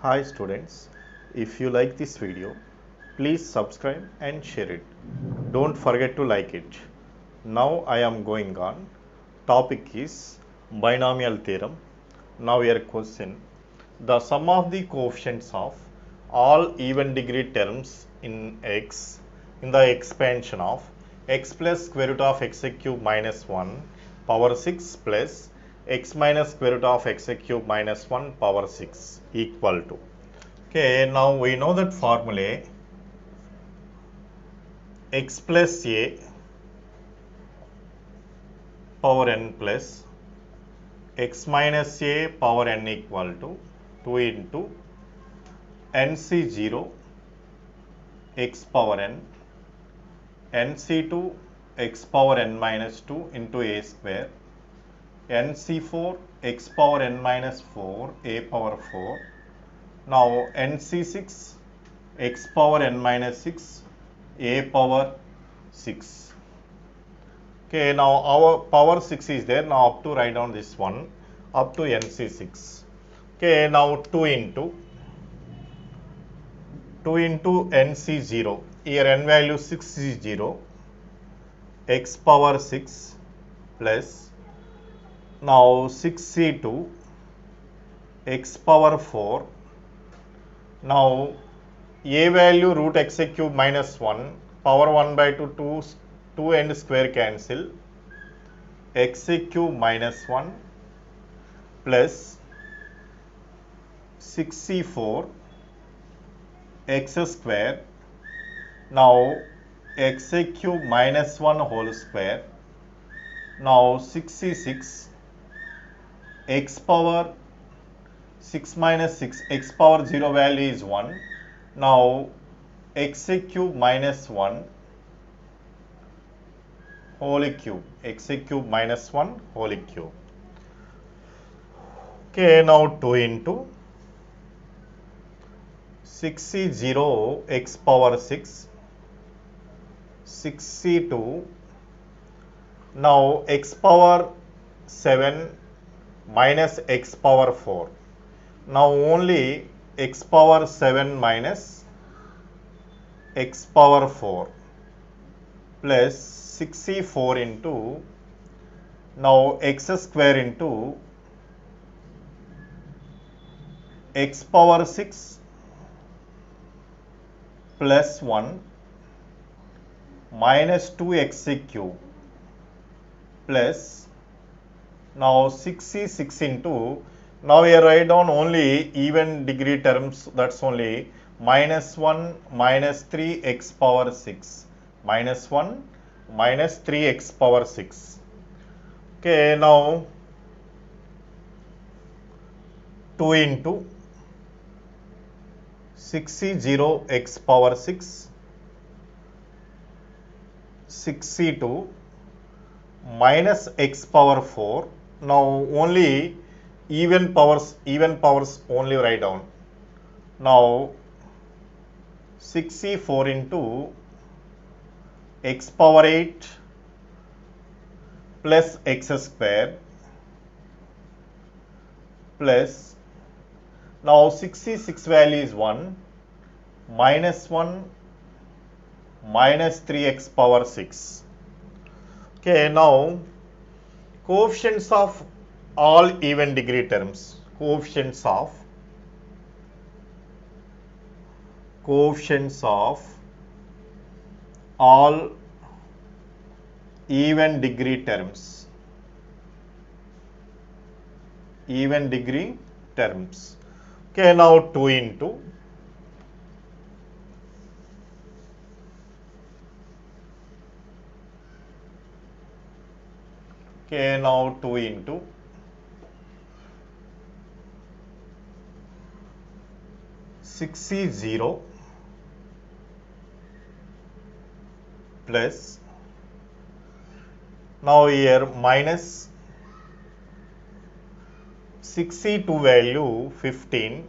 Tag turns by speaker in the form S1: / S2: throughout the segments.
S1: Hi students, if you like this video, please subscribe and share it. Don't forget to like it. Now I am going on. Topic is binomial theorem. Now your question. The sum of the coefficients of all even degree terms in x in the expansion of x plus square root of x cube minus 1 power 6 plus x minus square root of x cube minus 1 power 6 equal to. Okay, now we know that formula x plus a power n plus x minus a power n equal to 2 into nc0 x power n nc2 x power n minus 2 into a square nc4 x power n minus 4 a power 4. Now nc6 x power n minus 6 a power 6. Okay, now our power 6 is there. Now up to write down this one up to nc6. Okay, now 2 into nc0. Here n value 6 is 0. X power 6 plus now 6c2 x power 4. Now a value root x cube minus 1 power 1 by 2 2 and square cancel x cube minus 1 plus 6c4 x square. Now x cube minus 1 whole square. Now 6c6 x power 6 minus 6 x power 0 value is 1. Now x cube minus 1 whole cube, x cube minus 1 whole cube. Okay, now 2 into 6c0 x power 6 6c2. Now x power 7 minus x power 4. Now only x power 7 minus x power 4 plus 6c4 into now x square into x power 6 plus 1 minus 2x cube plus now 6c6 into now we write down only even degree terms, that's only minus 1 minus 3x power 6 minus 1 minus 3x power 6. Okay, now 2 into 6c0 x power 6 6c2 minus x power 4. Now only even powers only write down. Now 6c4 into x power 8 plus x square plus now 6c6 value is 1 minus 1 minus 3x power 6. Okay, now coefficients of all even degree terms, coefficients of all even degree terms, Okay, now 2 into okay, now 2 into 6c0 plus now here minus 6c2 value 15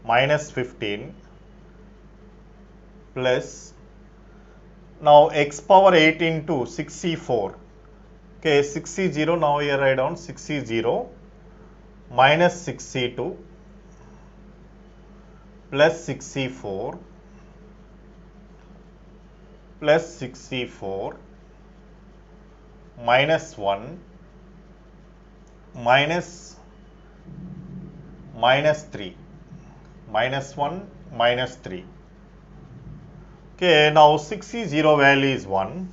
S1: minus 15 plus now x power 8 into 6c4. Okay, 6c0 now here write down 6c0 minus 6c2 plus 64 plus 64 minus 1 minus 3 minus 1 minus 3. Okay, now 60 value is 1.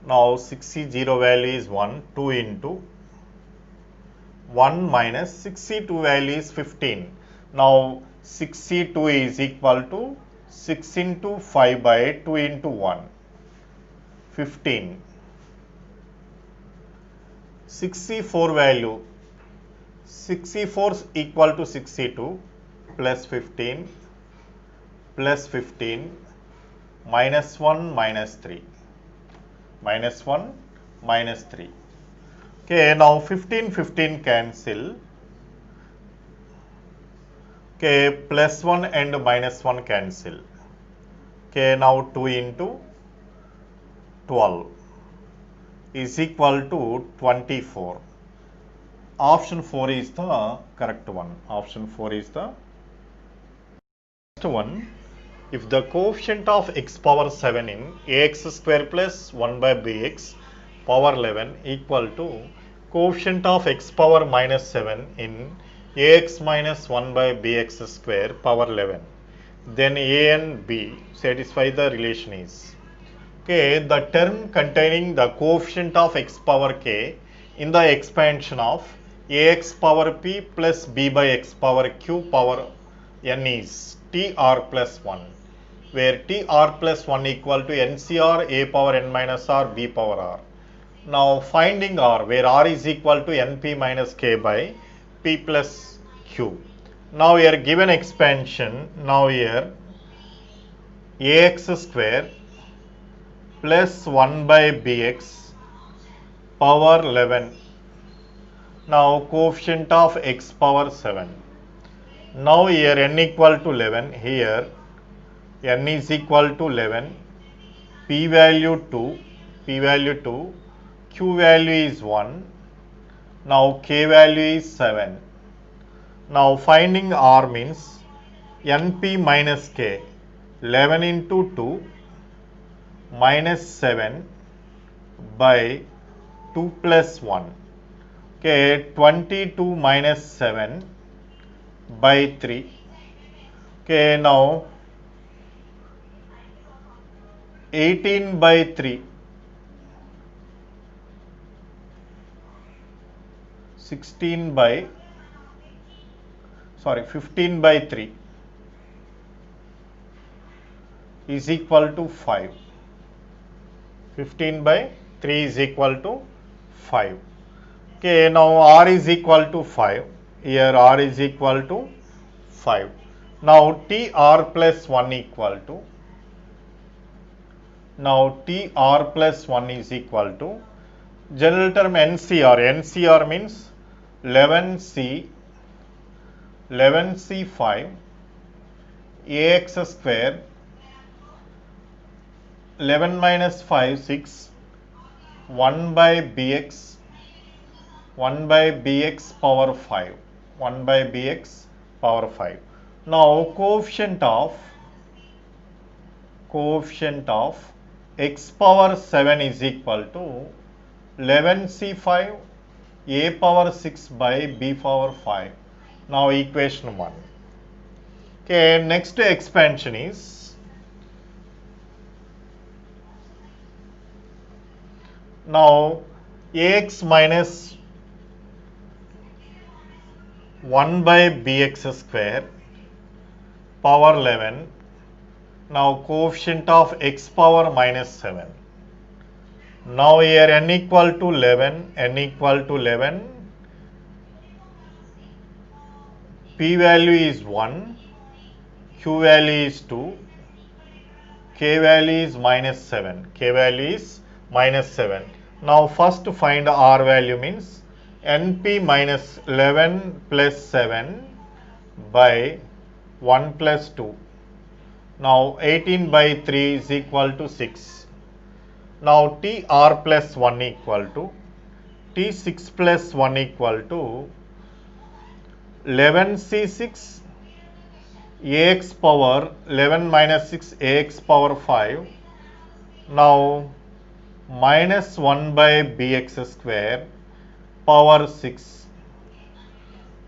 S1: Now 60 value is 1, 2 into 1 minus 62 value is 15. Now 62 is equal to 6 into 5 by 2 into 1, 15. 64 value, 64 is equal to 62 plus 15 plus 15 minus 1 minus 3. Minus 1 minus 3. Okay, now 15 cancel. Okay, plus 1 and minus 1 cancel. Okay, now 2 into 12 is equal to 24. Option 4 is the correct one. Option 4 is the next one. If the coefficient of x power 7 in ax square plus 1 by bx power 11 equal to coefficient of x power minus 7 in ax minus 1 by bx square power 11, then a and b satisfy the relation is. Okay, the term containing the coefficient of x power k in the expansion of ax power p plus b by x power q power n is tr plus 1, where tr plus 1 equal to ncr a power n minus r b power r. Now finding r, where r is equal to np minus k by p plus q. Now here given expansion, now here ax square plus 1 by bx power 11. Now coefficient of x power 7. Now here n equal to 11, here n is equal to 11, p value 2, q value is 1, now k value is 7. Now finding r means np minus k, 11 into 2 minus 7 by 2 plus 1. Okay, 22 minus 7 by 3. Okay, now 18 by 3, 15 by 3 is equal to 5. 15 by 3 is equal to 5. Okay, now r is equal to 5. Here r is equal to 5. Now tr plus 1 equal to, now tr plus 1 is equal to general term ncr. ncr means 11c 5 ax square 11 minus 5 6 1 by bx power 5, 1 by bx power 5. Now coefficient of x power 7 is equal to 11c5 a power 6 by b power 5. Now equation 1. Okay, next expansion is, now ax minus 1 by bx square power 11. Now coefficient of x power minus 7. Now here n equal to 11, p value is 1, q value is 2, k value is minus 7. Now first find r value means np minus 11 plus 7 by 1 plus 2. Now 18 by 3 is equal to 6. Now tr plus 1 equal to, t6 plus 1 equal to 11c6 ax power 11 minus 6 ax power 5. Now minus 1 by bx square power 6.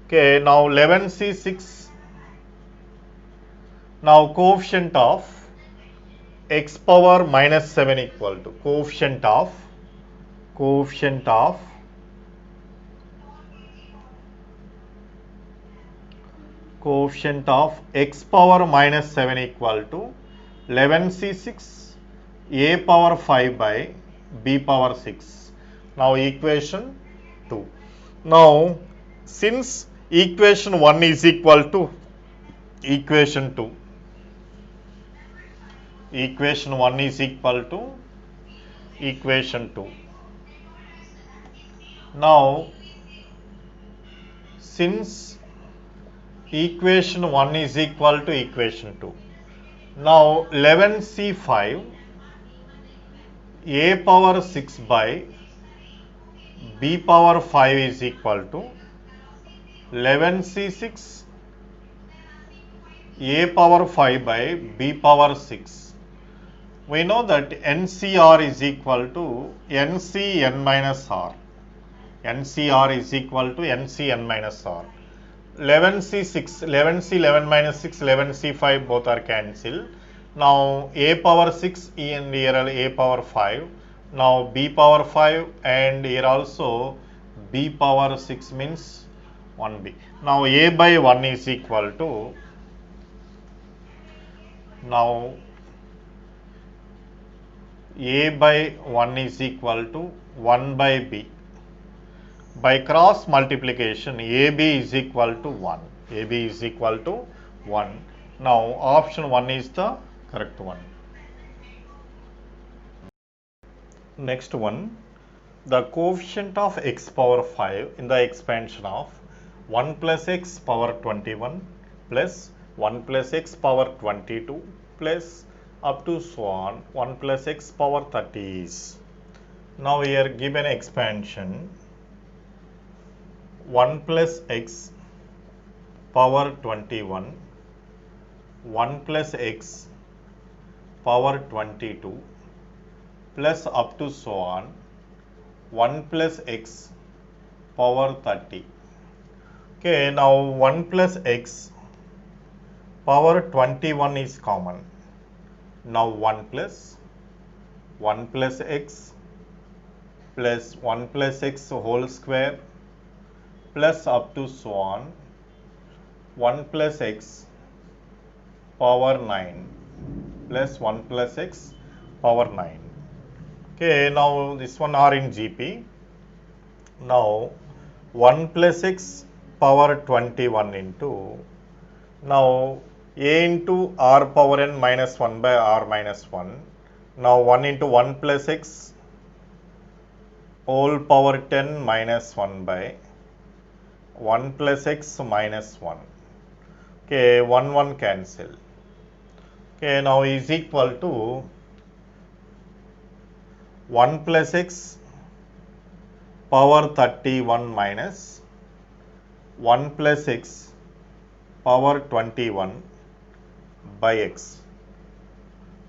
S1: Okay, now 11c6. Now coefficient of x power minus 7 equal to coefficient of x power minus 7 equal to 11c6 a power 5 by b power 6. Now equation 2. Now since equation 1 is equal to equation 2, equation 1 is equal to equation 2. Now since equation 1 is equal to equation 2, now 11c5 a power 6 by b power 5 is equal to 11c6 a power 5 by b power 6. We know that NCR is equal to NCn minus R. NCR is equal to NCn minus R. 11c6, 11c 11 minus 6, 11c5 both are cancelled. Now a power 6 and here a power 5. Now b power 5 and here also b power 6 means 1b. Now a by 1 is equal to, now a by 1 is equal to 1 by b. By cross multiplication, AB is equal to 1. AB is equal to 1. Now option 1 is the correct one. Next one, the coefficient of x power 5 in the expansion of 1 plus x power 21 plus 1 plus x power 22 plus up to so on 1 plus x power 30 is. Now here given expansion 1 plus x power 21, 1 plus x power 22 plus up to so on 1 plus x power 30. Okay, now 1 plus x power 21 is common. Now 1 plus x plus 1 plus x whole square plus up to so on 1 plus x power 9 plus 1 plus x power 9. Okay, now this one are in GP. Now 1 plus x power 21 into, now a into r power n minus 1 by r minus 1. Now 1 into 1 plus x whole power 10 minus 1 by 1 plus x minus 1. Okay, 1 cancel. Okay, now is equal to 1 plus x power 31 minus 1 plus x power 21 by x.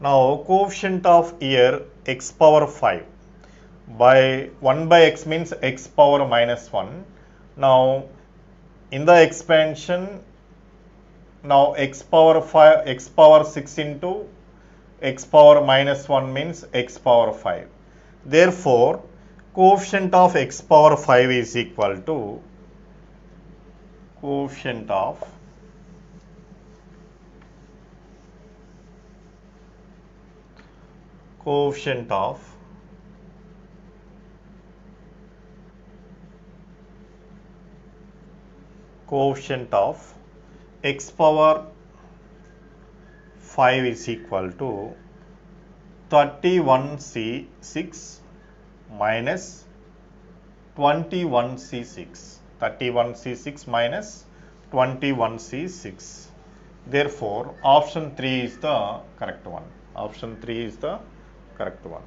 S1: Now coefficient of here x power 5 by 1 by x means x power minus 1. Now in the expansion, now x power 5, x power 6 into x power minus 1 means x power 5. Therefore, coefficient of x power 5 is equal to coefficient of x power 5 is equal to 31c6 minus 21c6. 31c6 minus 21c6. Therefore, option 3 is the correct one. Option 3 is the correct one.